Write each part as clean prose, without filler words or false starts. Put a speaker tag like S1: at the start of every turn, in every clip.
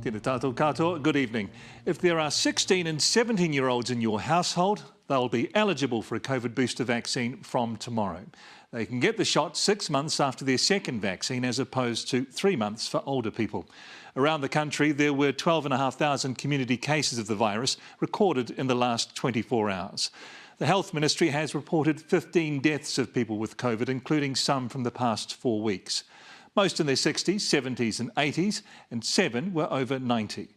S1: Tēnā tātou katoa, good evening. If there are 16 and 17-year-olds in your household, they'll be eligible for a COVID booster vaccine from tomorrow. They can get the shot 6 months after their second vaccine as opposed to 3 months for older people. Around the country, there were 12,500 community cases of the virus recorded in the last 24 hours. The Health Ministry has reported 15 deaths of people with COVID, including some from the past 4 weeks. Most in their 60s, 70s and 80s, and 7 were over 90.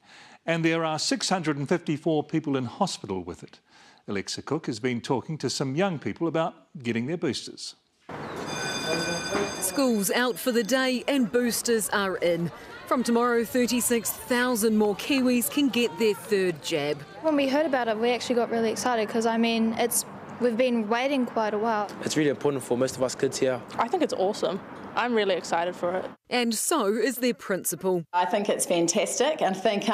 S1: And there are 654 people in hospital with it. Alexa Cook has been talking to some young people about getting their boosters.
S2: School's out for the day and boosters are in. From tomorrow, 36,000 more Kiwis can get their third jab.
S3: When we heard about it, we actually got really excited because, we've been waiting quite a while.
S4: It's really important for most of us kids here.
S5: I think it's awesome. I'm really excited for it.
S2: And so is their principal.
S6: I think it's fantastic. I think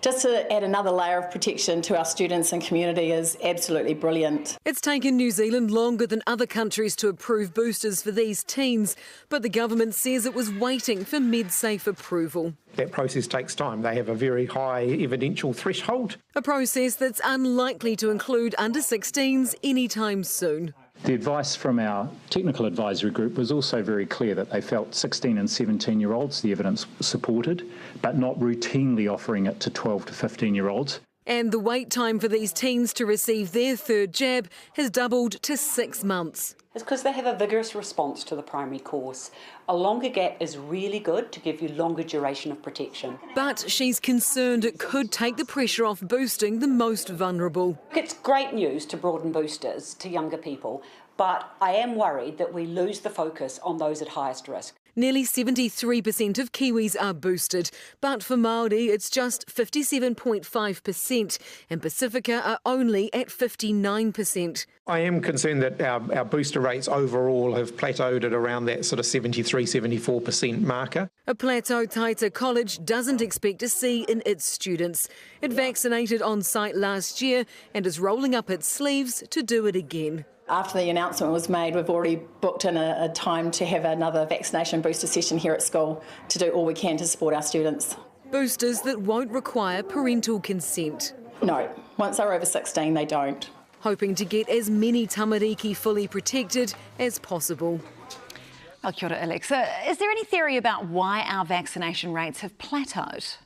S6: just to add another layer of protection to our students and community is absolutely brilliant.
S2: It's taken New Zealand longer than other countries to approve boosters for these teens, but the government says it was waiting for MedSafe approval.
S7: That process takes time. They have a very high evidential threshold.
S2: A process that's unlikely to include under 16s anytime soon.
S8: The advice from our technical advisory group was also very clear that they felt 16 and 17-year-olds, the evidence supported, but not routinely offering it to 12 to 15-year-olds.
S2: And the wait time for these teens to receive their third jab has doubled to 6 months.
S9: It's because they have a vigorous response to the primary course. A longer gap is really good to give you longer duration of protection.
S2: But she's concerned it could take the pressure off boosting the most vulnerable.
S9: It's great news to broaden boosters to younger people, but I am worried that we lose the focus on those at highest risk.
S2: Nearly 73% of Kiwis are boosted, but for Māori it's just 57.5% and Pacifica are only at 59%.
S7: I am concerned that our booster rates overall have plateaued at around that sort of 73-74% marker.
S2: A plateau Taita College doesn't expect to see in its students. It vaccinated on site last year and is rolling up its sleeves to do it again.
S6: After the announcement was made, we've already booked in a time to have another vaccination booster session here at school to do all we can to support our students.
S2: Boosters that won't require parental consent.
S6: No, once they're over 16, they don't.
S2: Hoping to get as many tamariki fully protected as possible.
S10: Well, kia ora, Alexa. Is there any theory about why our vaccination rates have plateaued?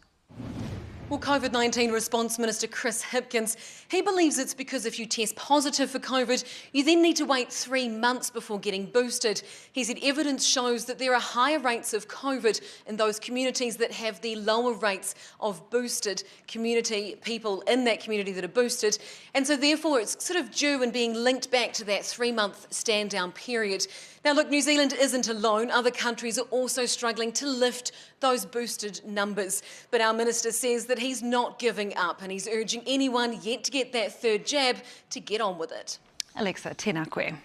S2: Well, COVID-19 Response Minister Chris Hipkins, he believes it's because if you test positive for COVID, you then need to wait 3 months before getting boosted. He said evidence shows that there are higher rates of COVID in those communities that have the lower rates of boosted people in that community that are boosted. And so therefore it's sort of due and being linked back to that 3-month stand-down period. Now look, New Zealand isn't alone. Other countries are also struggling to lift those boosted numbers. But our minister says that he's not giving up and he's urging anyone yet to get that third jab to get on with it.
S10: Alexa, tēnā koe.